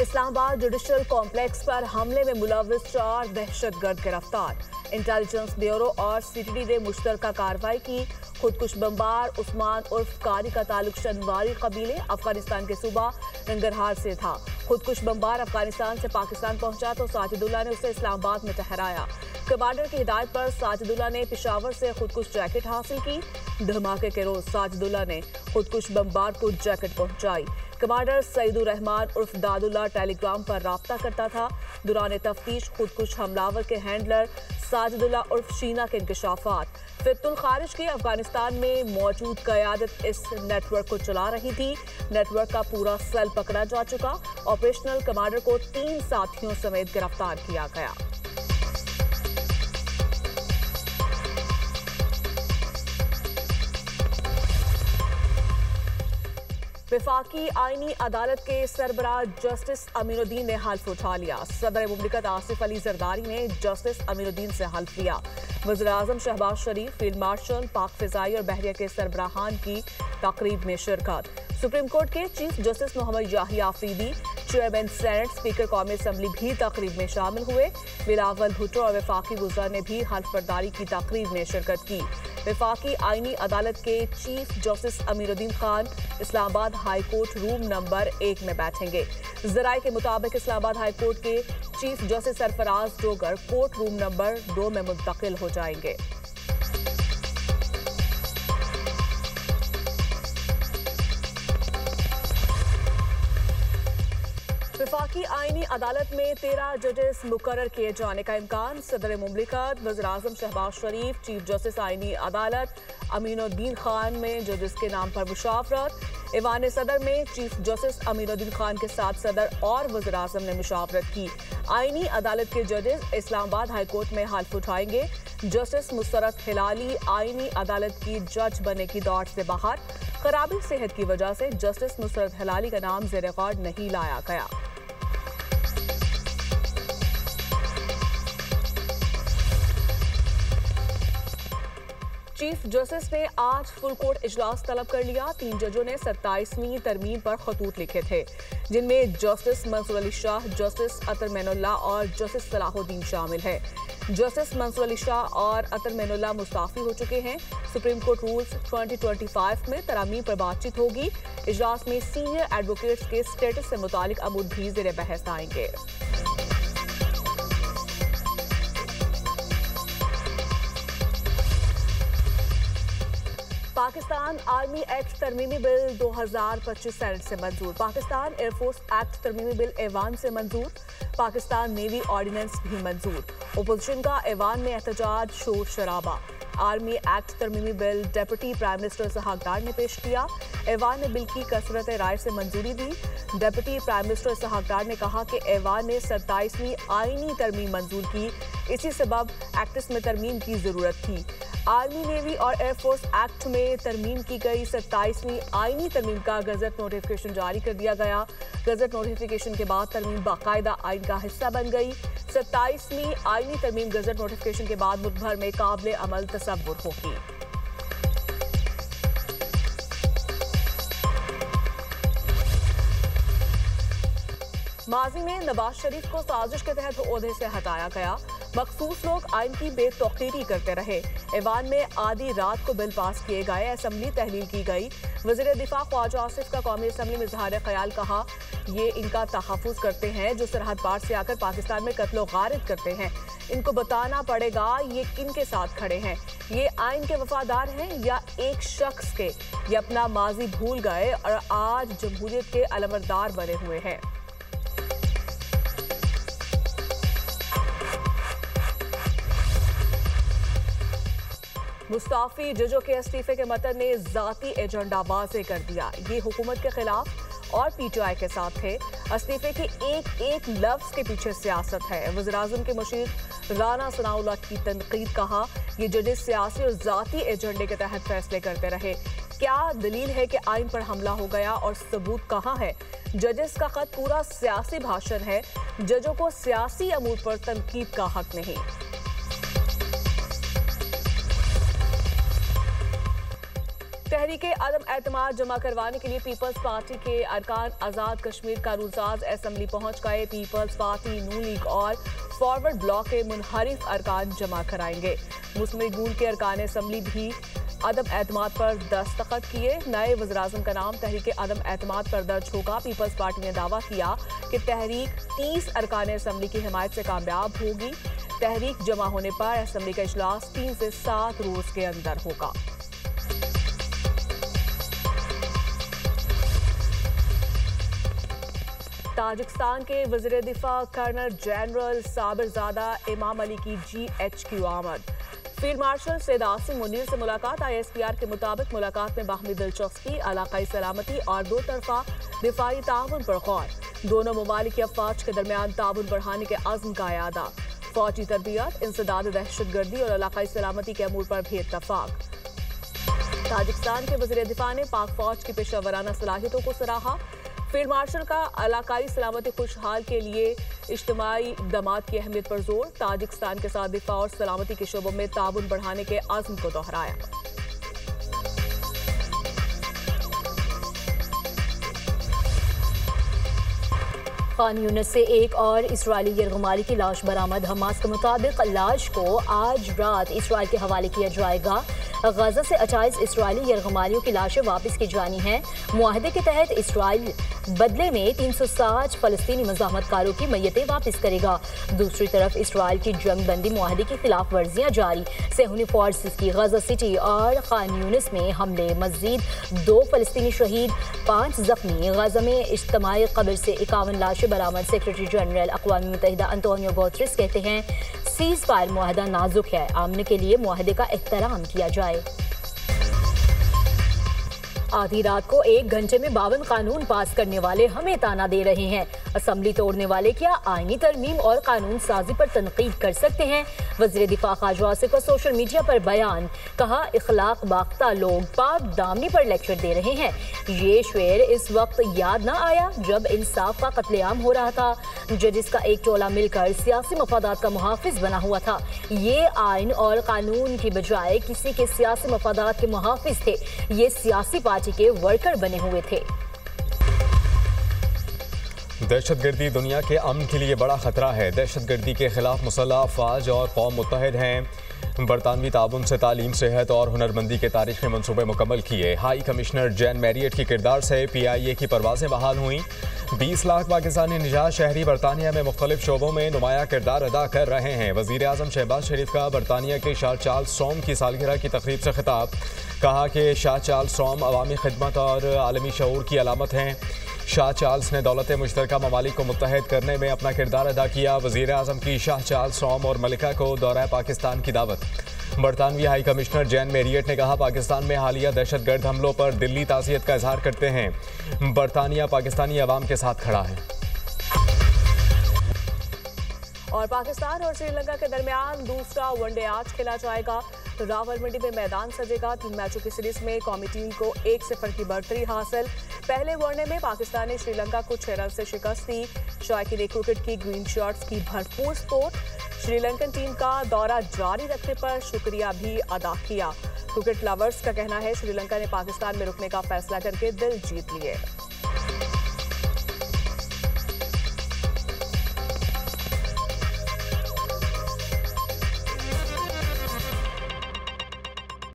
Islamabad judicial complex पर हमले में मुलविस 4 दहशतगर्द गिरफ्तार। इंटेलिजेंस ब्यूरो और सीटीडी ने मुश्तरका कार्रवाई की। खुदकुश बमबार उस्मान उर्फ कारी का ताल्लुक शनवारी कबीले अफगानिस्तान के सूबा नंगरहार से था। खुदकुश बमबार अफगानिस्तान से पाकिस्तान पहुंचा तो साजिदुल्लाह ने उसे इस्लामाबाद में ठहराया। कमांडर की हिदायत पर साजिदुल्लाह ने पेशावर से खुदकुश जैकेट हासिल की। धमाके के रोज साजिदुल्लाह ने खुदकुश बमबार को जैकेट पहुंचाई। कमांडर सईदुर रहमान उर्फ दादुल्ला टेलीग्राम पर राब्ता करता था। दौरान तफ्तीश खुदकुश हमलावर के हैंडलर साजिदुल्ला उर्फ शीना के इंकशाफात। फितुल खारिज की अफगानिस्तान में मौजूद क़यादत इस नेटवर्क को चला रही थी। नेटवर्क का पूरा सेल पकड़ा जा चुका। ऑपरेशनल कमांडर को 3 साथियों समेत गिरफ्तार किया गया। वफाकी आईनी अदालत के सरबराह जस्टिस अमीनुद्दीन ने हल्फ उठा लिया। सदर मुमलिकत आसिफ अली जरदारी ने जस्टिस अमीनुद्दीन से हल्फ लिया। वज़ीर-ए-आज़म शहबाज शरीफ, फील्ड मार्शल, पाक फ़िज़ाई और बहरिया के सरबराहान की तकरीब में शिरकत। सुप्रीम कोर्ट के chief justice Mohammad Yahya Afridi, chairman senate, speaker कौमी असम्बली भी तकरीब में शामिल हुए। बिलावल भुट्टो और वफाकी वज़रा ने भी हल्फ बर्दारी की तकरीब में शिरकत की। वफाकी आईनी अदालत के chief justice Amiruddin Khan Islamabad high court room number 1 में बैठेंगे। ज़राए के मुताबिक इस्लामाबाद हाई कोर्ट के chief justice Sarfaraz Dogar court room number 2 में मुंतकिल हो जाएंगे। वफाकी आईनी अदालत में 13 जजेस मुकर्रर किए जाने का इम्कान। सदर मुमलिकत वज़ीर-ए-आज़म शहबाज शरीफ, चीफ जस्टिस आईनी अदालत अमीनुद्दीन खान में जजेस के नाम पर मुशावरत। ईवान सदर में चीफ जस्टिस अमीनुद्दीन खान के साथ सदर और वज़ीर-ए-आज़म ने मुशावरत की। आईनी अदालत के जजेस इस्लामाबाद हाई कोर्ट में हल्फ उठाएंगे। जस्टिस मुसरत हिलाली आईनी अदालत की जज बनने की दौड़ से बाहर। खराबी सेहत की वजह से जस्टिस मुसरत हिलाली का नाम ज़ेर गौर नहीं लाया गया। चीफ जस्टिस ने आज फुल कोर्ट इजलास तलब कर लिया। 3 जजों ने 27वीं तरमीम पर खतूत लिखे थे, जिनमें जस्टिस मंसूर अली शाह, जस्टिस अतर मैनुल्लाह और जस्टिस सलाहुद्दीन शामिल है। जस्टिस मंसूर अली शाह और अतर मैनुल्लाह मुस्ताफी हो चुके हैं। सुप्रीम कोर्ट रूल्स 2025 में तरामीम पर बातचीत होगी। इजलास में सीनियर एडवोकेट्स के स्टेटस से मुतालिक अमूर भी ज़ेर बहस आएंगे। पाकिस्तान आर्मी एक्ट तरमीमी बिल 2025 सेनेट से मंजूर। पाकिस्तान एयरफोर्स एक्ट तरमीमी बिल ऐवान से मंजूर। पाकिस्तान नेवी ऑर्डिनेंस भी मंजूर। ओपोजिशन का ऐवान में एहतजाज, शोर शराबा। आर्मी एक्ट तरमीमी bill deputy prime minister Ishaq Dar ने पेश किया। ऐवान ने बिल की कसरत राय से मंजूरी दी। Deputy prime minister Ishaq Dar ने कहा कि ऐवान ने 27वीं आईनी तरमीम मंजूर की, इसी सबब एक्ट्स में तरमीम की जरूरत थी। आर्मी, नेवी और एयरफोर्स एक्ट में तरमीम की गई 27वीं आईनी तरमीम का गजट नोटिफिकेशन जारी कर दिया गया। गजट नोटिफिकेशन के बाद तरमीम बाकायदा आइन का हिस्सा बन गई। 27वीं आईनी तरमीम गजट नोटिफिकेशन के बाद मुल्क भर में काबिले अमल तसव्वुर होगी। माजी में नवाज शरीफ को साजिश के तहत ओहदे से हटाया गया। मखसूस लोग आइन की बेतौकीरी करते रहे। ऐवान में आधी रात को बिल पास किए गए। असम्बली तहलील की गई। वज़ीर दिफा ख्वाजा आसिफ का कौमी असम्बली में इज़हार ख्याल कहा, ये इनका तहफ़्फ़ुज़ करते हैं जो सरहद पार से आकर पाकिस्तान में कत्लो गारत करते हैं। इनको बताना पड़ेगा ये किन के साथ खड़े हैं। ये आइन के वफादार हैं या एक शख्स के। ये अपना माजी भूल गए और आज जमहूरियत के अलमबरदार बने हुए हैं। मुस्ताफी जजों के इस्तीफे के मतन ने जाती एजेंडा वाज़े कर दिया। ये हुकूमत के खिलाफ और पीटीआई के साथ थे। इस्तीफे के एक एक लफ्ज के पीछे सियासत है। वज़ीर-ए-आज़म के मुशीर राना सनाउल्लाह की तनकीद, कहा ये जजेस सियासी और जाती एजेंडे के तहत फैसले करते रहे। क्या दलील है कि आइन पर हमला हो गया और सबूत कहाँ है? जजेस का खत पूरा सियासी भाषण है। जजों को सियासी अमूर पर तनकीद का हक नहीं। तहरीके अदम एतमाद जमा करवाने के लिए पीपल्स पार्टी के अरकान आज़ाद कश्मीर कानूनसाज असेंबली पहुंच गए। पीपल्स पार्टी, नून लीग और फॉरवर्ड ब्लॉक के मुनहरिफ अरकान जमा कराएंगे। मुस्लिम लीग नून के अरकान असेंबली भी अदम एतमाद पर दस्तखत किए। नए वज़ीर-ए-आज़म का नाम तहरीके अदम एतमाद पर दर्ज होगा। पीपल्स पार्टी ने दावा किया कि तहरीक 30 अरकान असेंबली की हिमायत से कामयाब होगी। तहरीक जमा होने पर असेंबली का इजलास 3 से 7 रोज के अंदर होगा। ताजिकिस्तान के वज़ीर दिफा कर्नल जनरल साबिरजादा इमाम अली की GHQ आमद। फील्ड मार्शल सैयद आसिम मुनीर से मुलाकात। ISPR के मुताबिक मुलाकात में बाहमी दिलचस्पी, इलाकाई सलामती और दो तरफा दिफाई ताउन पर गौर। दोनों ममालिक की अफवाज के दरमियान ताउन बढ़ाने के अज़्म का यादा। फौजी तरबियत, इंसदाद दहशतगर्दी और इलाकाई सलामती के अमूर पर भी इत्तफाक। ताजिकिस्तान के वज़ीर दिफा ने पाक फौज की पेशेवराना सलाहियतों को सराहा। फील्ड मार्शल का इलाकाई सलामती खुशहाल के लिए इज्तिमाई इक़दामात की अहमियत पर जोर। ताजिकिस्तान के साथ दिफा और सलामती के शोबों में ताउन बढ़ाने के अज़्म को दोहराया। खान यूनिस से एक और इस्राएली यरगुमारी की लाश बरामद। हमास के मुताबिक लाश को आज रात इस्राएल के हवाले किया जाएगा। गजा से 28 इस्राएली यरगुमारियों की लाशें वापस की जानी हैं। मुआहदे के तहत इस्राएल बदले में 360 फलस्तीनी मज़ाहमतकारों की मैयतें वापस करेगा। दूसरी तरफ इस्राएल की जंगबंदी मुआहदे की खिलाफ वर्जियाँ जारी। सेहूनी फोर्सेस की गजा सिटी और खान यूनिस में हमले। मज़ीद 2 फलस्तीनी शहीद, 5 जख्मी। गजा में इज्तिमाई कब्र से 51 लाशें बरामद। सेक्रेटरी जनरल अक़वाम मुत्तहिदा अंतोनियो गुतेरेस कहते हैं सीज़ फायर मुआहदा नाजुक है, अमन के लिए मुआहदे का एहतराम किया जाए। आधी रात को 1 घंटे में 52 कानून पास करने वाले हमें ताना दे रहे हैं। असेंबली तोड़ने वाले क्या आईनी तरमीम और कानून साजी पर तनकीद कर सकते हैं? वज़ीर दिफा ख्वाजा आसिफ का सोशल मीडिया पर बयान। कहा इखलाक बाख्ता लोग पाक दामनी पर लेक्चर दे रहे हैं। ये शेर इस वक्त याद ना आया जब इंसाफ का कत्लेआम हो रहा था। जजिस का एक टोला मिलकर सियासी मफादात का मुहाफिज बना हुआ था। ये आइन और कानून की बजाय किसी के सियासी मफादात के मुहाफिज थे। ये सियासी पार्टी के वर्कर बने हुए थे। दहशतगर्दी दुनिया के अमन के लिए बड़ा खतरा है। दहशतगर्दी के खिलाफ मुसल्लह अफवाज और कौम मुत्तहिद हैं। बरतानवी ताउन से तालीम, सेहत और हुनरमंदी के तारीखी मनसूबे मुकम्मल किए। हाई कमिश्नर जैन मैरियट की किरदार से PIA की परवाजें बहाल हुई। 20 लाख पाकिस्तानी निजात शहरी बरतानिया में मुख्तलिफ शोबों में नुमाया किरदार अदा कर रहे हैं। वज़ीर आज़म शहबाज शरीफ का बरतानिया के शाह चार्ल्स सौम की सालगिरह की तकरीब से खिताब। कहा कि शाह चार्ल्स सौम अवामी खिदमत और आलमी शऊर की अलामत हैं। शाह चार्ल्स ने दौलत मुश्तरका ममालिक को मुत्तहिद करने में अपना किरदार अदा किया। वज़ीर आज़म की शाह चार्ल्स सौम और मलिका को दौरा पाकिस्तान की दावत। बरतानवी हाई कमिश्नर जैन मैरियट ने कहा पाकिस्तान में हालिया दहशतगर्द हमलों पर दिल्ली ताज़ियत का इजहार करते हैं। बरतानिया पाकिस्तानी अवाम के साथ खड़ा है। और पाकिस्तान और श्रीलंका के दरमियान दूसरा वनडे आज खेला जाएगा। रावलपिंडी में मैदान सजेगा। 3 मैचों की सीरीज में कौमी टीम को 1-0 की बढ़तरी हासिल। पहले वनडे में पाकिस्तान ने श्रीलंका को 6 रन से शिकस्त दी। शायकीन ने क्रिकेट की ग्रीन शर्ट्स की भरपूर सपोर्ट। श्रीलंकन टीम का दौरा जारी रखने पर शुक्रिया भी अदा किया। क्रिकेट लवर्स का कहना है श्रीलंका ने पाकिस्तान में रुकने का फैसला करके दिल जीत लिए।